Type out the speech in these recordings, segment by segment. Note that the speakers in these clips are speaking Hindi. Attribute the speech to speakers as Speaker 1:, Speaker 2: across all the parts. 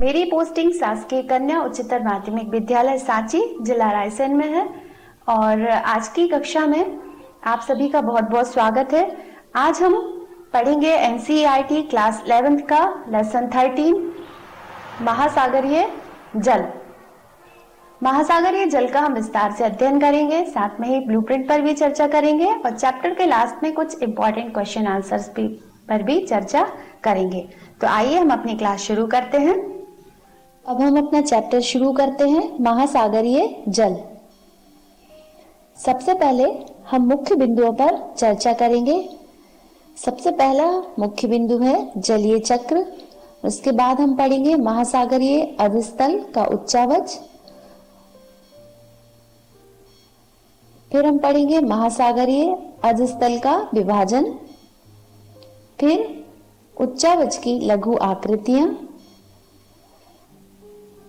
Speaker 1: मेरी पोस्टिंग शासकीय कन्या उच्चतर माध्यमिक विद्यालय सांची जिला रायसेन में है और आज की कक्षा में आप सभी का बहुत बहुत स्वागत है। आज हम पढ़ेंगे एनसीईआरटी क्लास 11th का लेसन 13 महासागरीय जल। महासागरीय जल का हम विस्तार से अध्ययन करेंगे, साथ में ही ब्लूप्रिंट पर भी चर्चा करेंगे और चैप्टर के लास्ट में कुछ इंपॉर्टेंट क्वेश्चन आंसर्स पर भी चर्चा करेंगे। तो आइए हम अपनी क्लास शुरू करते हैं। अब हम अपना चैप्टर शुरू करते हैं, महासागरीय जल। सबसे पहले हम मुख्य बिंदुओं पर चर्चा करेंगे। सबसे पहला मुख्य बिंदु है जलीय चक्र। उसके बाद हम पढ़ेंगे महासागरीय अधस्थल का उच्चावच। फिर हम पढ़ेंगे महासागरीय अधस्थल का विभाजन, फिर उच्चावच की लघु आकृतियां,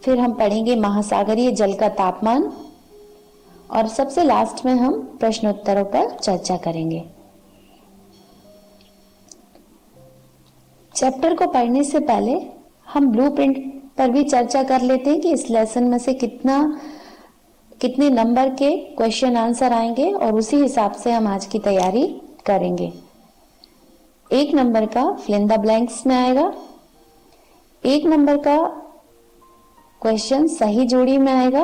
Speaker 1: फिर हम पढ़ेंगे महासागरीय जल का तापमान और सबसे लास्ट में हम प्रश्नोत्तरों पर चर्चा करेंगे। चैप्टर को पढ़ने से पहले हम ब्लूप्रिंट पर भी चर्चा कर लेते हैं कि इस लेसन में से कितने नंबर के क्वेश्चन आंसर आएंगे और उसी हिसाब से हम आज की तैयारी करेंगे। 1 नंबर का फिल इन द ब्लैंक्स में आएगा, 1 नंबर का क्वेश्चन सही जोड़ी में आएगा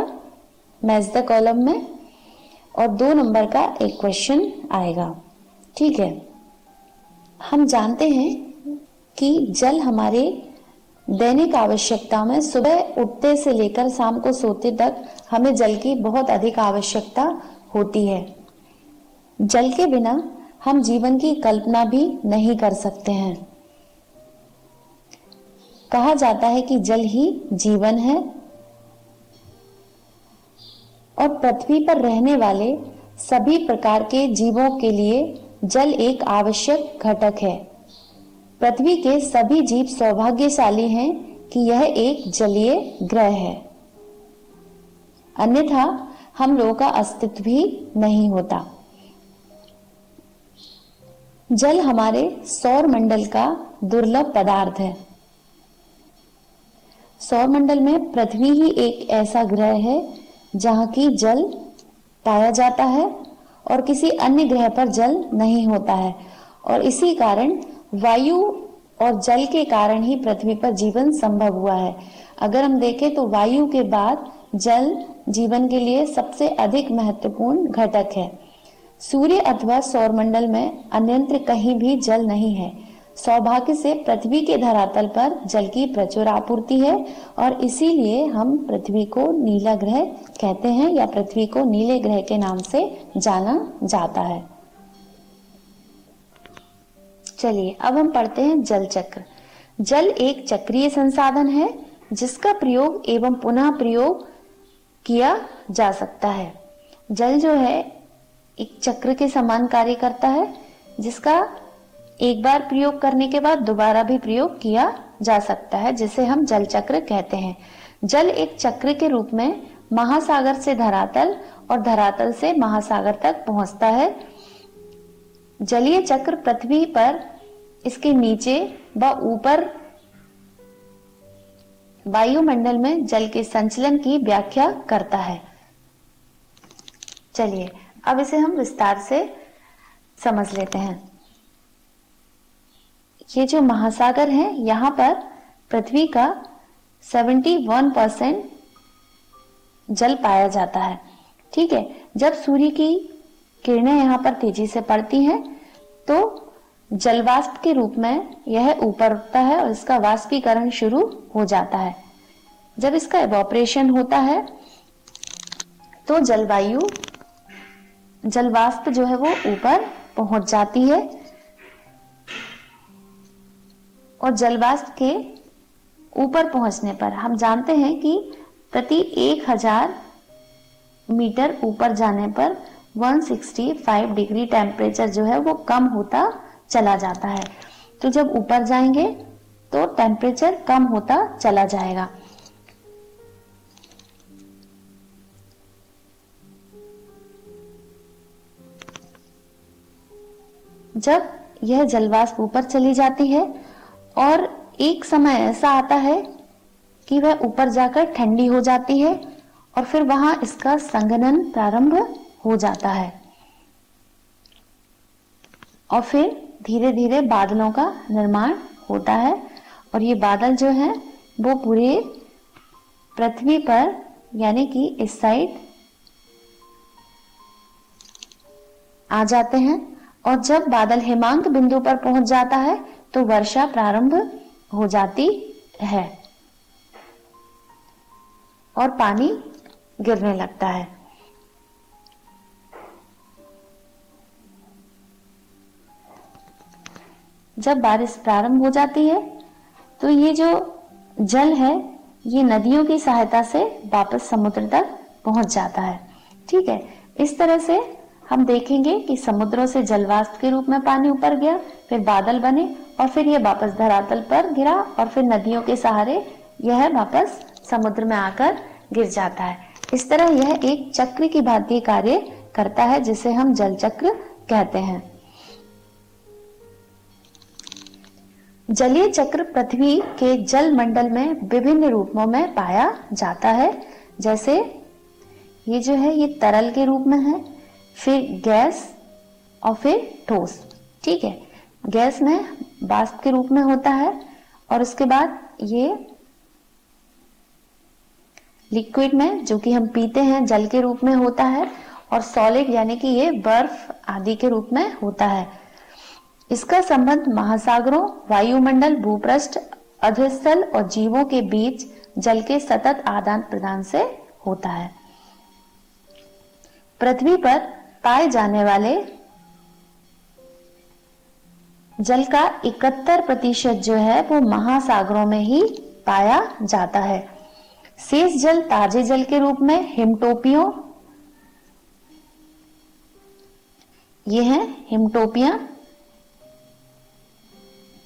Speaker 1: मैच द कॉलम में, और 2 नंबर का एक क्वेश्चन आएगा। ठीक है, हम जानते हैं कि जल हमारे दैनिक आवश्यकता में सुबह उठते से लेकर शाम को सोते तक हमें जल की बहुत अधिक आवश्यकता होती है। जल के बिना हम जीवन की कल्पना भी नहीं कर सकते हैं। कहा जाता है कि जल ही जीवन है और पृथ्वी पर रहने वाले सभी प्रकार के जीवों के लिए जल एक आवश्यक घटक है। पृथ्वी के सभी जीव सौभाग्यशाली हैं कि यह एक जलीय ग्रह है, अन्यथा हम लोगों का अस्तित्व भी नहीं होता। जल हमारे सौर मंडल का दुर्लभ पदार्थ है। सौर मंडल में पृथ्वी ही एक ऐसा ग्रह है जहां की जल पाया जाता है और किसी अन्य ग्रह पर जल नहीं होता है, और इसी कारण वायु और जल के कारण ही पृथ्वी पर जीवन संभव हुआ है। अगर हम देखें तो वायु के बाद जल जीवन के लिए सबसे अधिक महत्वपूर्ण घटक है। सूर्य अथवा सौरमंडल में अन्यत्र कहीं भी जल नहीं है। सौभाग्य से पृथ्वी के धरातल पर जल की प्रचुर आपूर्ति है और इसीलिए हम पृथ्वी को नीला ग्रह कहते हैं या पृथ्वी को नीले ग्रह के नाम से जाना जाता है। चलिए अब हम पढ़ते हैं जल चक्र। जल एक चक्रीय संसाधन है जिसका प्रयोग एवं पुनः प्रयोग किया जा सकता है। जल जो है एक चक्र के समान कार्य करता है जिसका एक बार प्रयोग करने के बाद दोबारा भी प्रयोग किया जा सकता है, जिसे हम जल चक्र कहते हैं। जल एक चक्र के रूप में महासागर से धरातल और धरातल से महासागर तक पहुंचता है। जलीय चक्र पृथ्वी पर, इसके नीचे व ऊपर वायुमंडल में जल के संचलन की व्याख्या करता है। चलिए अब इसे हम विस्तार से समझ लेते हैं। ये जो महासागर है, यहाँ पर पृथ्वी का 71% जल पाया जाता है। ठीक है, जब सूर्य की किरणें यहाँ पर तेजी से पड़ती हैं तो जलवाष्प के रूप में यह ऊपर उठता है और इसका वाष्पीकरण शुरू हो जाता है। जब इसका इवोपरेशन होता है तो जलवाष्प जो है वो ऊपर पहुंच जाती है और जलवाष्प के ऊपर पहुंचने पर हम जानते हैं कि प्रति 1000 मीटर ऊपर जाने पर 165 डिग्री टेम्परेचर जो है वो कम होता चला जाता है। तो जब ऊपर जाएंगे तो टेम्परेचर कम होता चला जाएगा। जब यह जलवाष्प ऊपर चली जाती है और एक समय ऐसा आता है कि वह ऊपर जाकर ठंडी हो जाती है और फिर वहां इसका संघनन प्रारंभ हो जाता है और फिर धीरे धीरे बादलों का निर्माण होता है और ये बादल जो है वो पूरे पृथ्वी पर यानी कि इस साइड आ जाते हैं और जब बादल हिमांक बिंदु पर पहुंच जाता है तो वर्षा प्रारंभ हो जाती है और पानी गिरने लगता है। जब बारिश प्रारंभ हो जाती है तो ये जो जल है ये नदियों की सहायता से वापस समुद्र तक पहुंच जाता है। ठीक है, इस तरह से हम देखेंगे कि समुद्रों से जलवाष्प के रूप में पानी ऊपर गया, फिर बादल बने और फिर यह वापस धरातल पर गिरा और फिर नदियों के सहारे यह वापस समुद्र में आकर गिर जाता है। इस तरह यह एक चक्र की भांति कार्य करता है जिसे हम जल चक्र कहते हैं। जलीय चक्र पृथ्वी के जल मंडल में विभिन्न रूपों में पाया जाता है। जैसे ये जो है ये तरल के रूप में है, फिर गैस और फिर ठोस। ठीक है, गैस में वाष्प के रूप में होता है और उसके बाद ये लिक्विड में जो कि हम पीते हैं जल के रूप में होता है और सॉलिड यानी कि ये बर्फ आदि के रूप में होता है। इसका संबंध महासागरों, वायुमंडल, भूपृष्ठ, अधोस्थल और जीवों के बीच जल के सतत आदान प्रदान से होता है। पृथ्वी पर पाए जाने वाले जल का 71% जो है वो महासागरों में ही पाया जाता है। शेष जल ताजे जल के रूप में हिमटोपियों, ये हैं हिमटोपियां।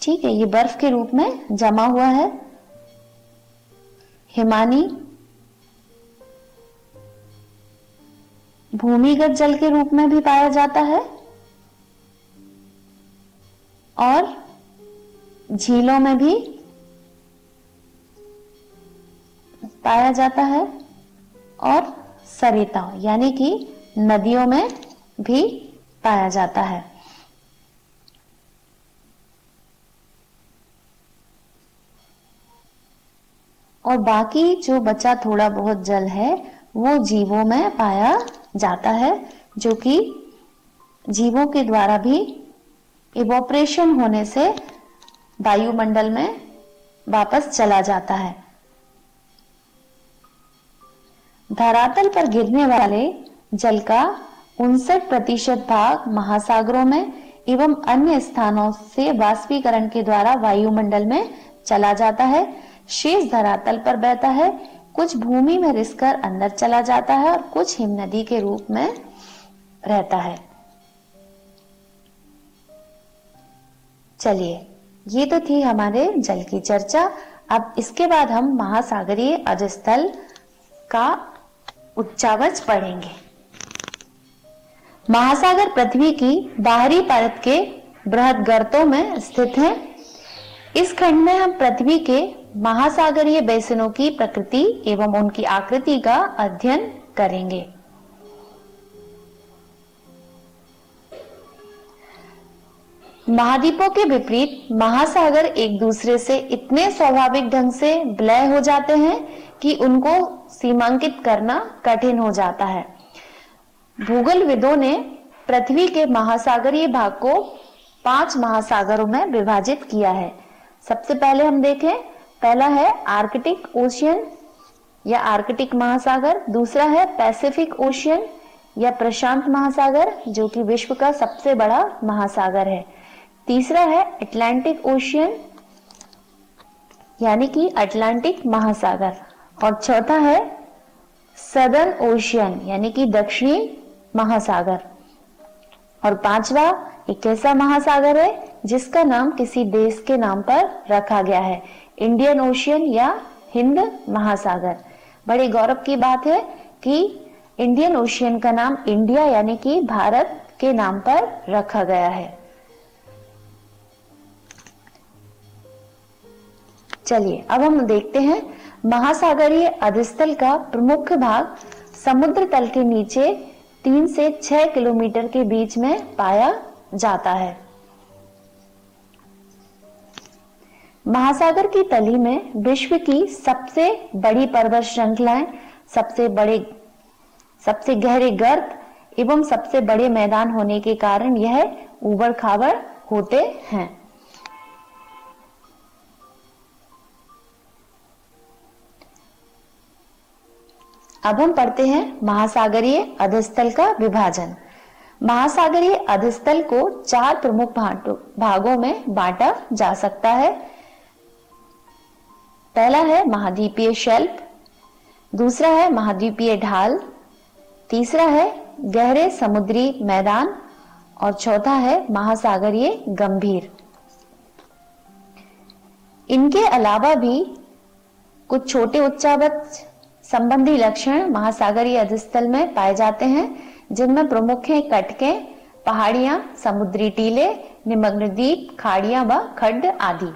Speaker 1: ठीक है, ये बर्फ के रूप में जमा हुआ है। हिमानी भूमिगत जल के रूप में भी पाया जाता है और झीलों में भी पाया जाता है और सरिता यानी कि नदियों में भी पाया जाता है। और बाकी जो बचा थोड़ा बहुत जल है वो जीवों में पाया जाता है, जो कि जीवों के द्वारा भी इवोपरेशन होने से वायुमंडल में वापस चला जाता है। धरातल पर गिरने वाले जल का 59% भाग महासागरों में एवं अन्य स्थानों से वाष्पीकरण के द्वारा वायुमंडल में चला जाता है। शेष धरातल पर बहता है, कुछ भूमि में रिसकर अंदर चला जाता है और कुछ हिमनदी के रूप में रहता है। चलिए, ये तो थी हमारे जल की चर्चा। अब इसके बाद हम महासागरीय अधस्थल का उच्चावच पढ़ेंगे। महासागर पृथ्वी की बाहरी परत के बृहद गर्तों में स्थित है। इस खंड में हम पृथ्वी के महासागरीय बेसिनों की प्रकृति एवं उनकी आकृति का अध्ययन करेंगे। महाद्वीपों के विपरीत महासागर एक दूसरे से इतने स्वाभाविक ढंग से विलय हो जाते हैं कि उनको सीमांकित करना कठिन हो जाता है। भूगोलविदों ने पृथ्वी के महासागरीय भाग को 5 महासागरों में विभाजित किया है। सबसे पहले हम देखें, पहला है आर्कटिक ओशियन या आर्कटिक महासागर, दूसरा है पैसिफिक ओशियन या प्रशांत महासागर जो कि विश्व का सबसे बड़ा महासागर है, तीसरा है अटलांटिक ओशियन यानी कि अटलांटिक महासागर और चौथा है सदर्न ओशियन यानी कि दक्षिणी महासागर और पांचवा एक ऐसा महासागर है जिसका नाम किसी देश के नाम पर रखा गया है, इंडियन ओशियन या हिंद महासागर। बड़े गौरव की बात है कि इंडियन ओशियन का नाम इंडिया यानी कि भारत के नाम पर रखा गया है। चलिए अब हम देखते हैं महासागरीय अधस्थल का प्रमुख भाग समुद्र तल के नीचे 3 से 6 किलोमीटर के बीच में पाया जाता है। महासागर की तली में विश्व की सबसे बड़ी पर्वत श्रृंखलाएं, सबसे गहरे गर्त एवं सबसे बड़े मैदान होने के कारण यह उबड़ खाबड़ होते हैं। अब हम पढ़ते हैं महासागरीय अधस्थल का विभाजन। महासागरीय अधस्थल को 4 प्रमुख भागों में बांटा जा सकता है। पहला है महाद्वीपीय शेल्फ, दूसरा है महाद्वीपीय ढाल, तीसरा है गहरे समुद्री मैदान और चौथा है महासागरीय गंभीर। इनके अलावा भी कुछ छोटे उच्चावच संबंधी लक्षण महासागरीय अधस्थल में पाए जाते हैं, जिनमें प्रमुख हैं कटकें, पहाड़ियां, समुद्री टीले, निमग्न द्वीप, खाड़ियां व खड्ड आदि।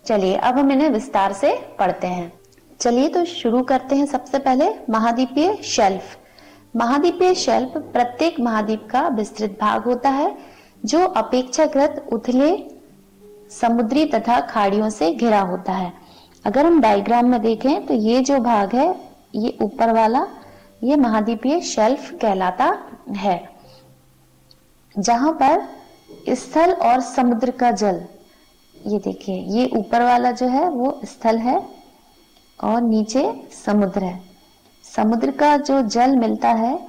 Speaker 1: चलिए अब हम इन्हें विस्तार से पढ़ते हैं। चलिए तो शुरू करते हैं। सबसे पहले महाद्वीपीय शेल्फ। महाद्वीपीय शेल्फ प्रत्येक महाद्वीप का विस्तृत भाग होता है जो अपेक्षाकृत उथले समुद्री तथा खाड़ियों से घिरा होता है। अगर हम डायग्राम में देखें तो ये जो भाग है, ये ऊपर वाला, ये महाद्वीपीय शेल्फ कहलाता है, जहां पर स्थल और समुद्र का जल, ये देखिए, ये ऊपर वाला जो है वो स्थल है और नीचे समुद्र है। समुद्र का जो जल मिलता है,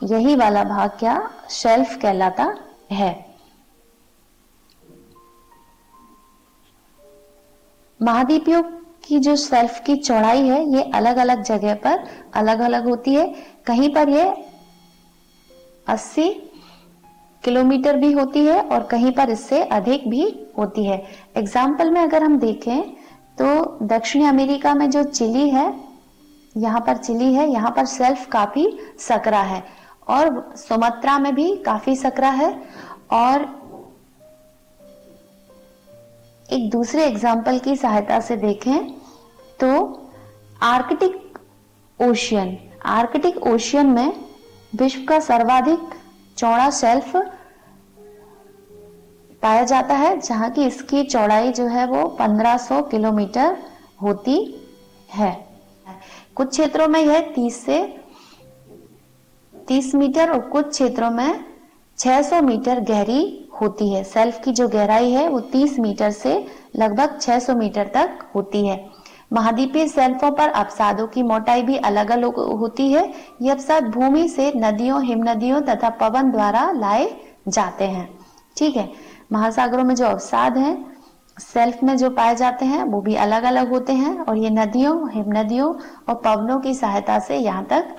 Speaker 1: यही वाला भाग क्या शेल्फ कहलाता है। महाद्वीपों की जो शेल्फ की चौड़ाई है, ये अलग अलग जगह पर अलग अलग होती है। कहीं पर ये 80 किलोमीटर भी होती है और कहीं पर इससे अधिक भी होती है। एग्जाम्पल में अगर हम देखें तो दक्षिणी अमेरिका में जो चिली है, यहाँ पर चिली है, यहाँ पर शेल्फ काफी सकरा है और सुमात्रा में भी काफी सकरा है। और एक दूसरे एग्जाम्पल की सहायता से देखें तो आर्कटिक ओशियन में विश्व का सर्वाधिक चौड़ा शेल्फ पाया जाता है, जहां की इसकी चौड़ाई जो है वो 1500 किलोमीटर होती है। कुछ क्षेत्रों में यह 30 मीटर और कुछ क्षेत्रों में 600 मीटर गहरी होती है। शेल्फ की जो गहराई है वो 30 मीटर से लगभग 600 मीटर तक होती है। महाद्वीपीय शेल्फों पर अवसादों की मोटाई भी अलग अलग होती है। ये अवसाद भूमि से नदियों, हिमनदियों तथा पवन द्वारा लाए जाते हैं। ठीक है, महासागरों में जो अवसाद हैं, शेल्फ में जो पाए जाते हैं, वो भी अलग अलग होते हैं और ये नदियों, हिमनदियों और पवनों की सहायता से यहाँ तक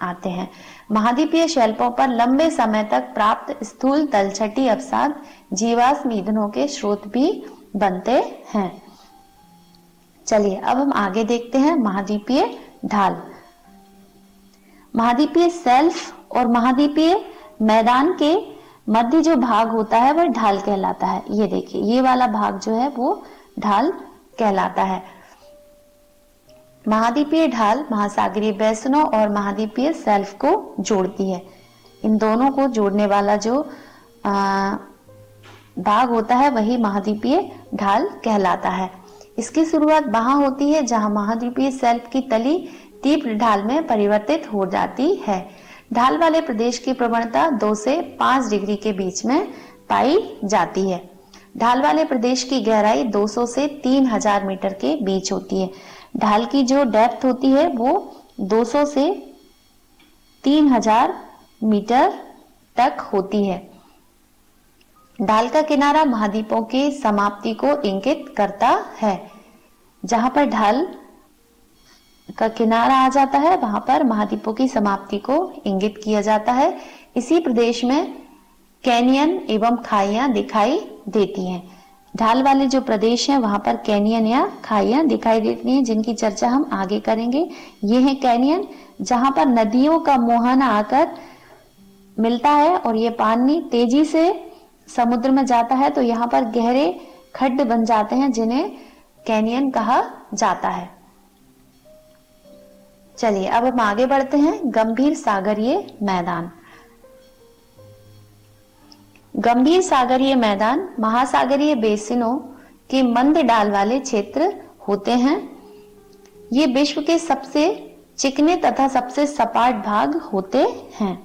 Speaker 1: आते हैं। महाद्वीपीय शेल्फों पर लंबे समय तक प्राप्त स्थूल तलछटी अवसाद जीवाश्म ईंधनों के स्रोत भी बनते हैं। चलिए अब हम आगे देखते हैं महाद्वीपीय ढाल। महाद्वीपीय शेल्फ और महाद्वीपीय मैदान के मध्य जो भाग होता है वह ढाल कहलाता है। ये देखिए, ये वाला भाग जो है वो ढाल कहलाता है। महाद्वीपीय ढाल महासागरीय बेसिनों और महाद्वीपीय शेल्फ को जोड़ती है। इन दोनों को जोड़ने वाला जो भाग होता है वही महाद्वीपीय ढाल कहलाता है। इसकी शुरुआत वहां होती है जहां महाद्वीपीय शेल्फ की तली तीव्र ढाल में परिवर्तित हो जाती है। ढाल वाले प्रदेश की प्रवणता 2 से 5 डिग्री के बीच में पाई जाती है। ढाल वाले प्रदेश की गहराई 200 से 3000 मीटर के बीच होती है। ढाल की जो डेप्थ होती है वो 200 से 3000 मीटर तक होती है। ढाल का किनारा महाद्वीपों की समाप्ति को इंगित करता है। जहां पर ढाल का किनारा आ जाता है वहां पर महाद्वीपों की समाप्ति को इंगित किया जाता है। इसी प्रदेश में कैनियन एवं खाइयां दिखाई देती हैं। ढाल वाले जो प्रदेश हैं वहां पर कैनियन या खाइयां दिखाई देती हैं, जिनकी चर्चा हम आगे करेंगे। ये है कैनियन, जहां पर नदियों का मुहाना आकर मिलता है और ये पानी तेजी से समुद्र में जाता है, तो यहाँ पर गहरे खड्ड बन जाते हैं जिन्हें कैनियन कहा जाता है। चलिए अब हम आगे बढ़ते हैं। गंभीर सागरीय मैदान। गंभीर सागरीय मैदान महासागरीय बेसिनों के मंद ढाल वाले क्षेत्र होते हैं। ये विश्व के सबसे चिकने तथा सबसे सपाट भाग होते हैं।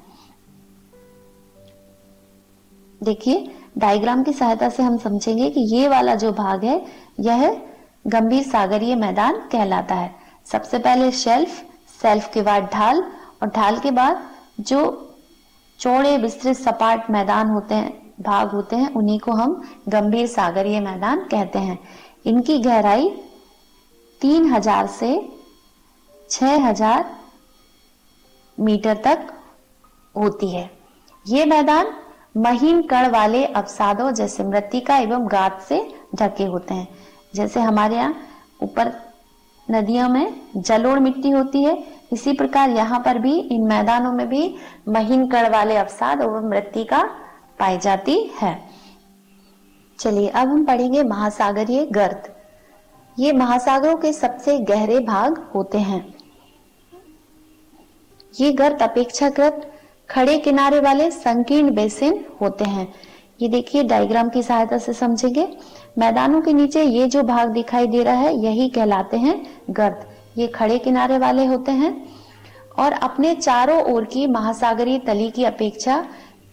Speaker 1: देखिए डायग्राम की सहायता से हम समझेंगे कि ये वाला जो भाग है यह गंभीर सागरीय मैदान कहलाता है। सबसे पहले शेल्फ, शेल्फ के बाद ढाल और ढाल के बाद जो चौड़े विस्तृत सपाट मैदान होते हैं, भाग होते हैं, उन्हीं को हम गंभीर सागरीय मैदान कहते हैं। इनकी गहराई 3000 से 6000 मीटर तक होती है। ये मैदान महीन कण वाले अवसादों जैसे मृत्तिका एवं गाद से ढके होते हैं। जैसे हमारे यहाँ ऊपर नदियों में जलोढ़ मिट्टी होती है, इसी प्रकार यहाँ पर भी इन मैदानों में भी महीन कण वाले अवसाद एवं मृत्तिका पाई जाती है। चलिए अब हम पढ़ेंगे महासागरीय गर्त। ये महासागरों के सबसे गहरे भाग होते हैं। ये गर्त अपेक्षाकृत खड़े किनारे वाले संकीर्ण बेसिन होते हैं। ये देखिए डायग्राम की सहायता से समझेंगे। मैदानों के नीचे ये जो भाग दिखाई दे रहा है यही कहलाते हैं गर्त। ये खड़े किनारे वाले होते हैं और अपने चारों ओर की महासागरीय तली की अपेक्षा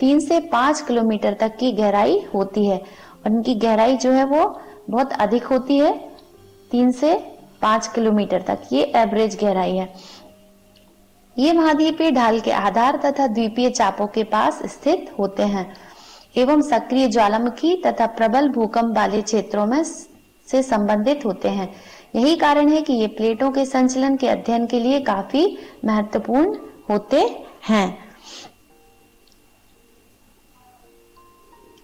Speaker 1: 3 से 5 किलोमीटर तक की गहराई होती है और इनकी गहराई जो है वो बहुत अधिक होती है, 3 से 5 किलोमीटर तक, ये एवरेज गहराई है। ये महाद्वीपीय ढाल के आधार तथा द्वीपीय चापों के पास स्थित होते हैं एवं सक्रिय ज्वालामुखी तथा प्रबल भूकंप वाले क्षेत्रों में से संबंधित होते हैं। यही कारण है कि ये प्लेटों के संचलन के अध्ययन के लिए काफी महत्वपूर्ण होते हैं।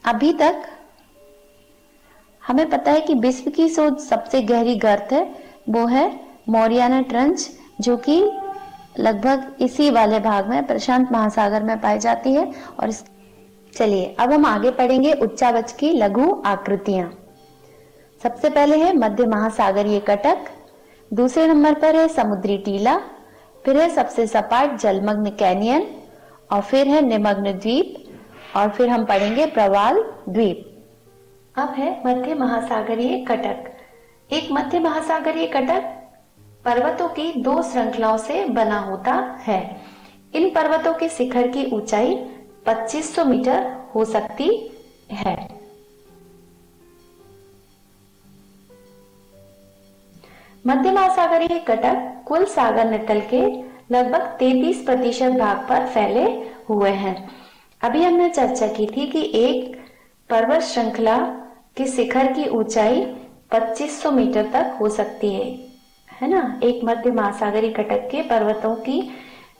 Speaker 1: अभी तक हमें पता है कि विश्व की सबसे गहरी गर्त है वो है मोरियाना ट्रंच, जो कि लगभग इसी वाले भाग में प्रशांत महासागर में पाई जाती है। और चलिए अब हम आगे पढ़ेंगे उच्चावच की लघु आकृतियां। सबसे पहले है मध्य महासागरीय कटक, दूसरे नंबर पर है समुद्री टीला, फिर है सबसे सपाट जलमग्न कैनियन और फिर है निमग्न द्वीप और फिर हम पढ़ेंगे प्रवाल द्वीप। अब है मध्य महासागरीय कटक। एक मध्य महासागरीय कटक पर्वतों की 2 श्रृंखलाओं से बना होता है। इन पर्वतों के शिखर की ऊंचाई 2500 मीटर हो सकती है। मध्य महासागरीय कटक कुल सागर नितल के लगभग 33% भाग पर फैले हुए हैं। अभी हमने चर्चा की थी कि एक पर्वत श्रृंखला के शिखर की ऊंचाई 2500 मीटर तक हो सकती है ना। एक मध्य महासागरीय कटक के पर्वतों की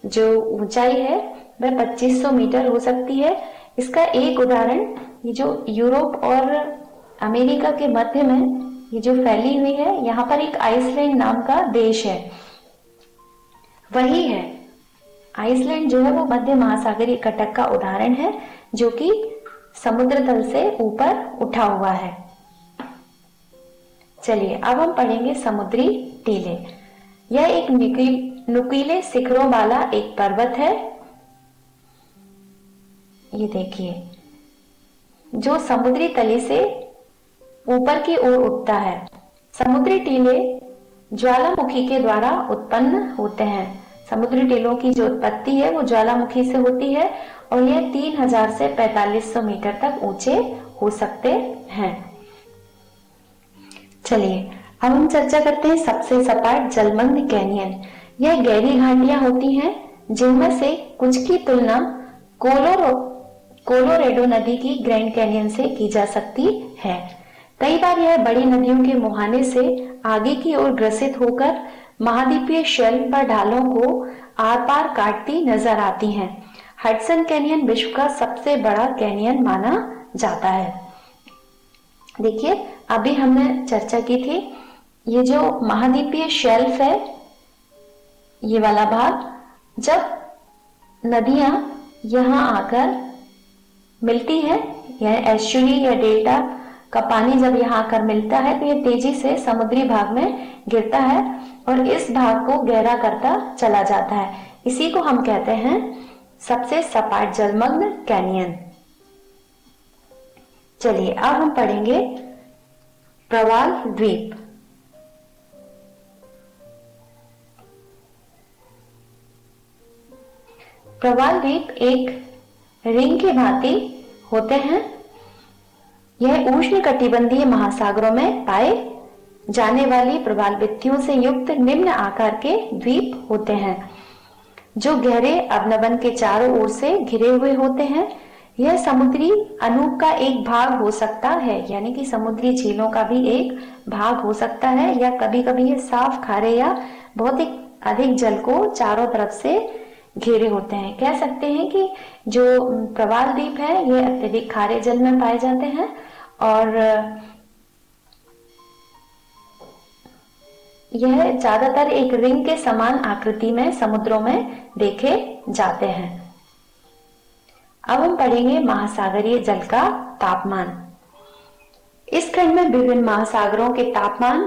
Speaker 1: जो ऊंचाई है वह 2500 मीटर हो सकती है। इसका एक उदाहरण ये जो यूरोप और अमेरिका के मध्य में ये जो फैली हुई है, यहाँ पर एक आइसलैंड नाम का देश है, वही है। आइसलैंड जो है वो मध्य महासागरीय कटक का उदाहरण है जो कि समुद्र तल से ऊपर उठा हुआ है। चलिए अब हम पढ़ेंगे समुद्री टीले। यह एक नुकीले शिखरों वाला एक पर्वत है, ये देखिए, जो समुद्री तली से ऊपर की ओर उठता है। समुद्री टीले ज्वालामुखी के द्वारा उत्पन्न होते हैं। समुद्री टीलों की जो उत्पत्ति है वो ज्वालामुखी से होती है और यह 3000 से 4500 मीटर तक ऊंचे हो सकते हैं। चलिए अब हम चर्चा करते हैं सबसे सपाट जलमग्न कैनियन। यह गहरी घाटियां होती हैं जिनमें से कुछ की तुलना कोलोरेडो नदी की ग्रैंड कैनियन से की जा सकती है। कई बार यह बड़ी नदियों के मुहाने से आगे की ओर ग्रसित होकर महाद्वीपीय शेल्फ पर ढालों को आर पार काटती नजर आती हैं। हडसन कैनियन विश्व का सबसे बड़ा कैनियन माना जाता है। देखिए अभी हमने चर्चा की थी, ये जो महाद्वीपीय शेल्फ है, ये वाला भाग, जब नदियां यहाँ आकर मिलती है, यह एस्चुरी या डेल्टा का पानी जब यहाँ आकर मिलता है तो ये तेजी से समुद्री भाग में गिरता है और इस भाग को गहरा करता चला जाता है। इसी को हम कहते हैं सबसे सपाट जलमग्न कैनियन। चलिए अब हम पढ़ेंगे प्रवाल द्वीप। प्रवाल द्वीप एक रिंग की भांति होते हैं। यह उष्णकटिबंधीय महासागरों में पाए जाने वाली प्रवाल भित्तियों से युक्त निम्न आकार के द्वीप होते हैं जो गहरे अवनवन के चारों ओर से घिरे हुए होते हैं। यह समुद्री अनूप का एक भाग हो सकता है, यानी कि समुद्री झीलों का भी एक भाग हो सकता है, या कभी कभी ये साफ खारे या बहुत ही अधिक जल को चारों तरफ से घेरे होते हैं। कह सकते हैं कि जो प्रवाल द्वीप है ये अत्यधिक खारे जल में पाए जाते हैं और यह ज्यादातर एक रिंग के समान आकृति में समुद्रों में देखे जाते हैं। अब हम पढ़ेंगे महासागरीय जल का तापमान। इस खंड में विभिन्न महासागरों के तापमान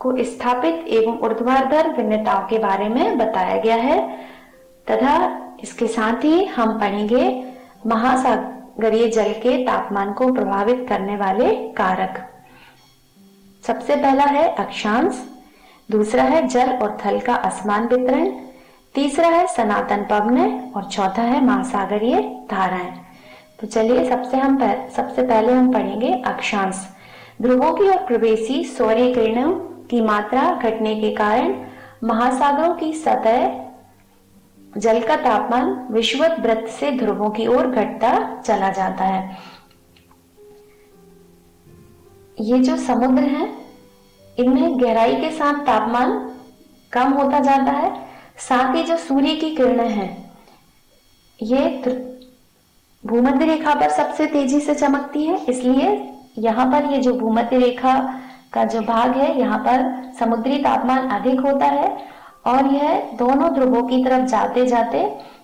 Speaker 1: को स्थापित एवं ऊर्ध्वाधर भिन्नताओं के बारे में बताया गया है तथा इसके साथ ही हम पढ़ेंगे महासागरीय जल के तापमान को प्रभावित करने वाले कारक। सबसे पहला है अक्षांश, दूसरा है जल और थल का असमान वितरण, तीसरा है सनातन पवन और चौथा है महासागरीय धाराएं। तो चलिए सबसे पहले हम पढ़ेंगे अक्षांश। ध्रुवों की ओर प्रवेशी सौर्य किरणों की मात्रा घटने के कारण महासागरों की सतह जल का तापमान विषुवत वृत्त से ध्रुवों की ओर घटता चला जाता है। ये जो समुद्र है इनमें गहराई के साथ तापमान कम होता जाता है, साथ ही जो सूर्य की किरणें हैं ये भूमध्य रेखा पर सबसे तेजी से चमकती है, इसलिए यहाँ पर ये जो भूमध्य रेखा का जो भाग है यहाँ पर समुद्री तापमान अधिक होता है और यह दोनों ध्रुवों की तरफ जाते जाते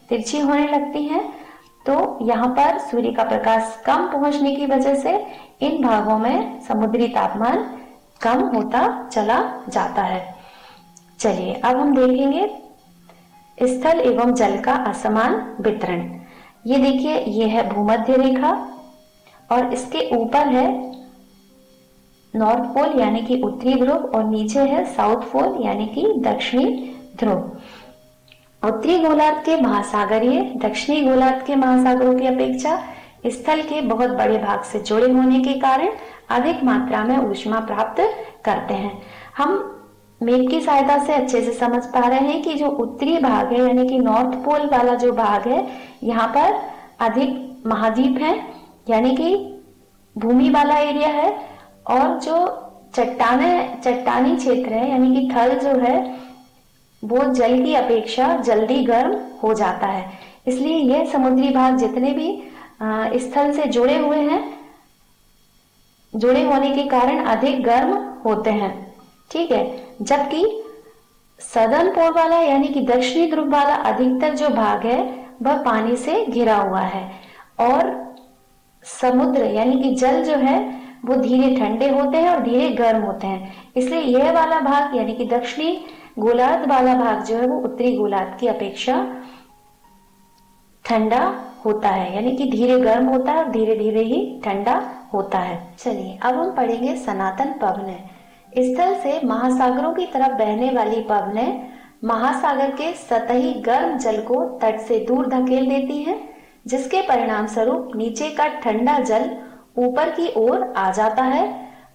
Speaker 1: तिरछी होने लगती है। तो यहाँ पर सूर्य का प्रकाश कम पहुंचने की वजह से इन भागों में समुद्री तापमान कम होता चला जाता है। चलिए अब हम देखेंगे स्थल एवं जल का असमान वितरण। ये देखिए ये है भूमध्य रेखा और इसके ऊपर है नॉर्थ पोल यानी कि उत्तरी ध्रुव और नीचे है साउथ पोल यानी कि दक्षिणी ध्रुव। उत्तरी गोलार्ध के महासागरीय दक्षिणी गोलार्ध के महासागरों की अपेक्षा स्थल के बहुत बड़े भाग से जुड़े होने के कारण अधिक मात्रा में ऊष्मा प्राप्त करते हैं। हम मैप की सहायता से अच्छे से समझ पा रहे हैं कि जो उत्तरी भाग है यानी कि नॉर्थ पोल वाला जो भाग है यहाँ पर अधिक महाद्वीप है यानी कि भूमि वाला एरिया है और जो चट्टानी क्षेत्र है यानी कि थल जो है वो जल की अपेक्षा जल्दी गर्म हो जाता है, इसलिए यह समुद्री भाग जितने भी स्थल से जुड़े हुए हैं जुड़े होने के कारण अधिक गर्म होते हैं। ठीक है, जबकि सदर्न पोल वाला यानी कि दक्षिणी ध्रुव वाला अधिकतर जो भाग है वह पानी से घिरा हुआ है और समुद्र यानी कि जल जो है वो धीरे ठंडे होते हैं और धीरे गर्म होते हैं, इसलिए यह वाला भाग यानी कि दक्षिणी गोलार्ध वाला भाग जो है वो उत्तरी गोलार्ध की अपेक्षा ठंडा होता है यानी कि धीरे गर्म होता है और धीरे धीरे ही ठंडा होता है। चलिए अब हम पढ़ेंगे सनातन पवनें। स्थल से महासागरों की तरफ बहने वाली पवनें महासागर के सतही गर्म जल को तट से दूर धकेल देती हैं, जिसके परिणाम स्वरूप नीचे का ठंडा जल ऊपर की ओर आ जाता है।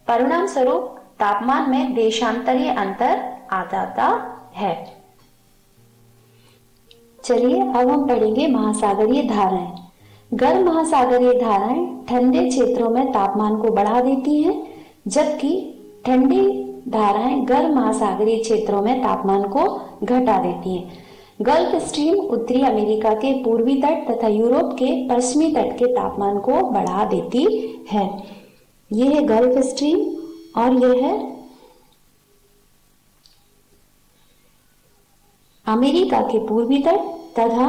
Speaker 1: परिणाम स्वरूप तापमान में देशांतरीय अंतर आ जाता है। चलिए अब हम पढ़ेंगे महासागरीय धाराएं। गर्म महासागरीय धाराएं ठंडे क्षेत्रों में तापमान को बढ़ा देती हैं, जबकि ठंडी धाराएं गर्म महासागरीय क्षेत्रों में तापमान को घटा देती हैं। गल्फ स्ट्रीम उत्तरी अमेरिका के पूर्वी तट तथा यूरोप के पश्चिमी तट के तापमान को बढ़ा देती है। यह है गल्फ स्ट्रीम और यह है अमेरिका के पूर्वी तट तथा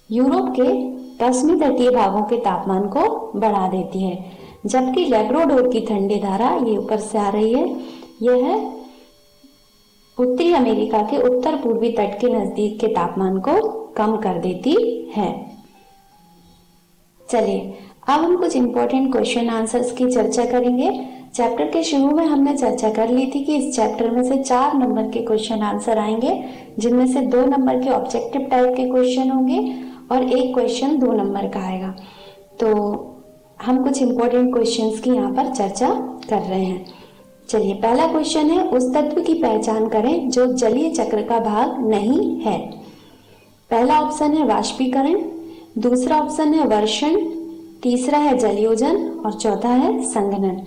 Speaker 1: यूरोप के पश्चिमी तटीय भागों के तापमान को बढ़ा देती है। जबकि लैब्राडोर की ठंडी धारा ये ऊपर से आ रही है, यह है उत्तरी अमेरिका के उत्तर पूर्वी तट के नजदीक के तापमान को कम कर देती है। चलिए अब हम कुछ इंपॉर्टेंट क्वेश्चन आंसर्स की चर्चा करेंगे। चैप्टर के शुरू में हमने चर्चा कर ली थी कि इस चैप्टर में से 4 नंबर के क्वेश्चन आंसर आएंगे, जिनमें से 2 नंबर के ऑब्जेक्टिव टाइप के क्वेश्चन होंगे और एक क्वेश्चन 2 नंबर का आएगा। तो हम कुछ इंपॉर्टेंट क्वेश्चंस की यहाँ पर चर्चा कर रहे हैं। चलिए पहला क्वेश्चन है, उस तत्व की पहचान करें जो जलीय चक्र का भाग नहीं है। पहला ऑप्शन है वाष्पीकरण, दूसरा ऑप्शन है वर्षण, तीसरा है जलयोजन और चौथा है संघनन।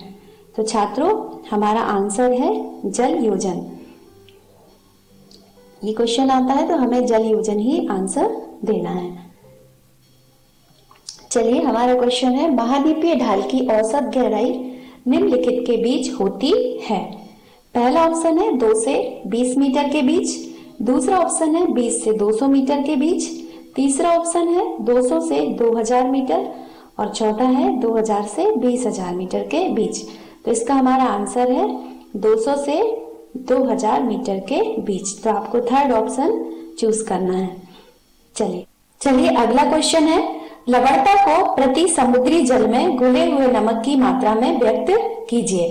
Speaker 1: तो छात्रों हमारा आंसर है जलयोजन। ये क्वेश्चन आता है तो हमें जलयोजन ही आंसर देना है। चलिए हमारा क्वेश्चन है, महाद्वीपीय ढाल की औसत गहराई निम्नलिखित के बीच होती है। पहला ऑप्शन है 2 से 20 मीटर के बीच, दूसरा ऑप्शन है 20 से 200 मीटर के बीच, तीसरा ऑप्शन है 200 से 2000 मीटर और चौथा है 2000 से 20000 मीटर के बीच। तो इसका हमारा आंसर है 200 से 2000 मीटर के बीच। तो आपको थर्ड ऑप्शन चूज करना है। चलिए अगला क्वेश्चन है, लवणता को प्रति समुद्री जल में घुले हुए नमक की मात्रा में व्यक्त कीजिए।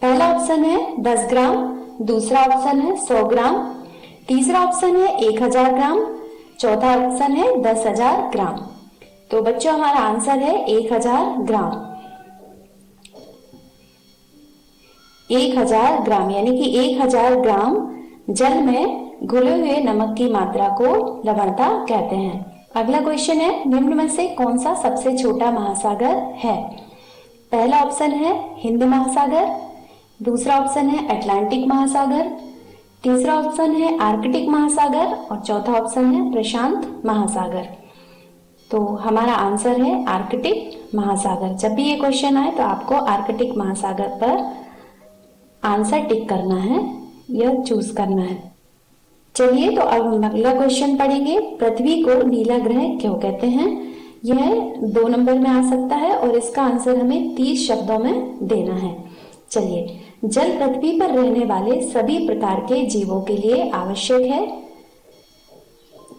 Speaker 1: पहला ऑप्शन है 10 ग्राम, दूसरा ऑप्शन है 100 ग्राम, तीसरा ऑप्शन है 1000 ग्राम, चौथा ऑप्शन है 10,000 ग्राम। तो बच्चों हमारा आंसर है 1000 ग्राम। 1000 ग्राम यानी कि 1000 ग्राम जल में घुले हुए नमक की मात्रा को लवणता कहते हैं। अगला क्वेश्चन है, निम्न में से कौन सा सबसे छोटा महासागर है। पहला ऑप्शन है हिंद महासागर, दूसरा ऑप्शन है अटलांटिक महासागर, तीसरा ऑप्शन है आर्कटिक महासागर और चौथा ऑप्शन है प्रशांत महासागर। तो हमारा आंसर है आर्कटिक महासागर। जब भी ये क्वेश्चन आए तो आपको आर्कटिक महासागर पर आंसर टिक करना है, यह चूज करना है। चलिए तो अब हम अगला क्वेश्चन पढ़ेंगे, पृथ्वी को नीला ग्रह क्यों कहते हैं। यह 2 नंबर में आ सकता है और इसका आंसर हमें 30 शब्दों में देना है। चलिए, जल पृथ्वी पर रहने वाले सभी प्रकार के जीवों के लिए आवश्यक है।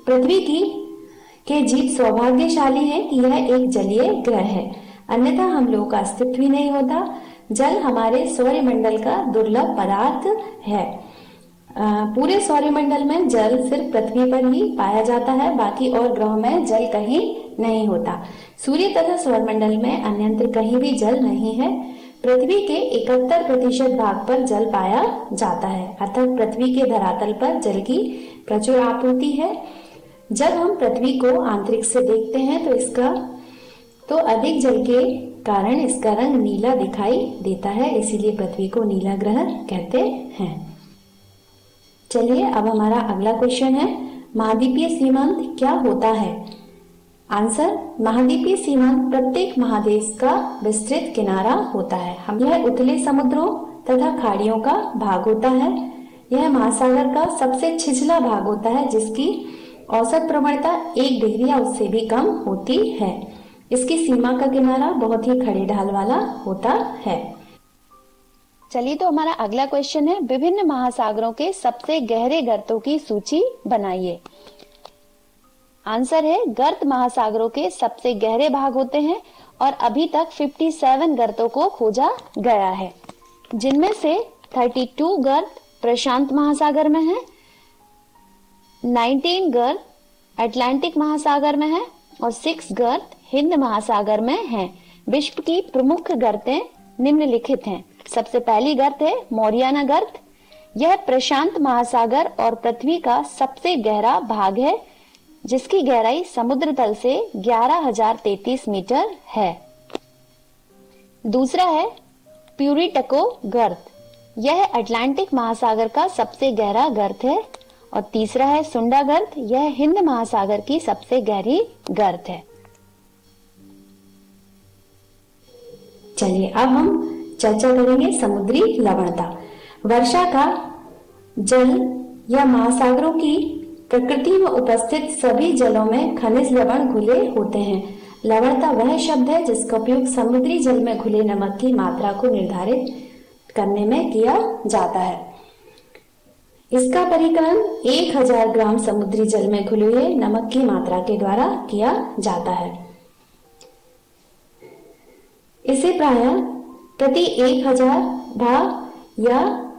Speaker 1: पृथ्वी के जीव सौभाग्यशाली हैं कि यह एक जलीय ग्रह है, अन्यथा हम लोगों का अस्तित्व ही नहीं होता। जल हमारे सौरमंडल का दुर्लभ पदार्थ है। पूरे सौरमंडल में जल सिर्फ पृथ्वी पर ही पाया जाता है, बाकी और ग्रहों में जल कहीं नहीं होता। सूर्य तथा सौरमंडल में अन्यत्र कहीं भी जल नहीं है। पृथ्वी के 71% भाग पर जल पाया जाता है, अर्थात पृथ्वी के धरातल पर जल की प्रचुर आपूर्ति है। जब हम पृथ्वी को आंतरिक से देखते हैं तो अधिक जल के कारण इसका रंग नीला दिखाई देता है, इसीलिए पृथ्वी को नीला ग्रह कहते हैं। चलिए अब हमारा अगला क्वेश्चन है, महाद्वीपीय सीमांत क्या होता है। आंसर, महाद्वीपीय सीमांत प्रत्येक महादेश का विस्तृत किनारा होता है। यह उथले समुद्रों तथा खाड़ियों का भाग होता है। यह महासागर का सबसे छिछला भाग होता है, जिसकी औसत प्रवणता 1 डिग्री या उससे भी कम होती है। इसकी सीमा का किनारा बहुत ही खड़े ढाल वाला होता है। चलिए तो हमारा अगला क्वेश्चन है, विभिन्न महासागरों के सबसे गहरे गर्तों की सूची बनाइए। आंसर है, गर्त महासागरों के सबसे गहरे भाग होते हैं और अभी तक 57 गर्तों को खोजा गया है, जिनमें से 32 गर्त प्रशांत महासागर में है, 19 गर्त अटलांटिक महासागर में है और 6 गर्त हिंद महासागर में हैं। विश्व की प्रमुख गर्तें निम्नलिखित हैं। सबसे पहली गर्त है मोरियाना गर्त। यह प्रशांत महासागर और पृथ्वी का सबसे गहरा भाग है, जिसकी गहराई समुद्र तल से 11,033 मीटर है। दूसरा है प्यूरिटको गर्त। यह अटलांटिक महासागर का सबसे गहरा गर्त है। और तीसरा है सुंडा गर्त। यह हिंद महासागर की सबसे गहरी गर्त है। चलिए अब हम चर्चा करेंगे समुद्री लवणता। वर्षा का जल या महासागरों की प्रकृति में उपस्थित सभी जलों में खनिज लवण घुले होते हैं। लवणता वह शब्द है जिसका उपयोग समुद्री जल में घुले नमक की मात्रा को निर्धारित करने में किया जाता है। इसका परिकलन 1000 ग्राम समुद्री जल में घुले हुए नमक की मात्रा के द्वारा किया जाता है। इसे प्रायः प्रति 1000 भाग या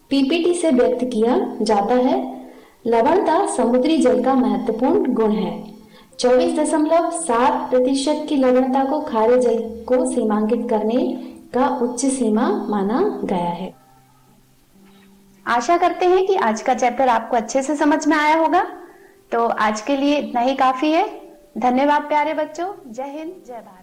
Speaker 1: पीपीटी से व्यक्त किया जाता है। लवणता समुद्री जल का महत्वपूर्ण गुण है। 24.7% की लवणता को खारे जल को सीमांकित करने का उच्च सीमा माना गया है। आशा करते हैं कि आज का चैप्टर आपको अच्छे से समझ में आया होगा। तो आज के लिए इतना ही काफी है। धन्यवाद प्यारे बच्चों। जय हिंद, जय भारत।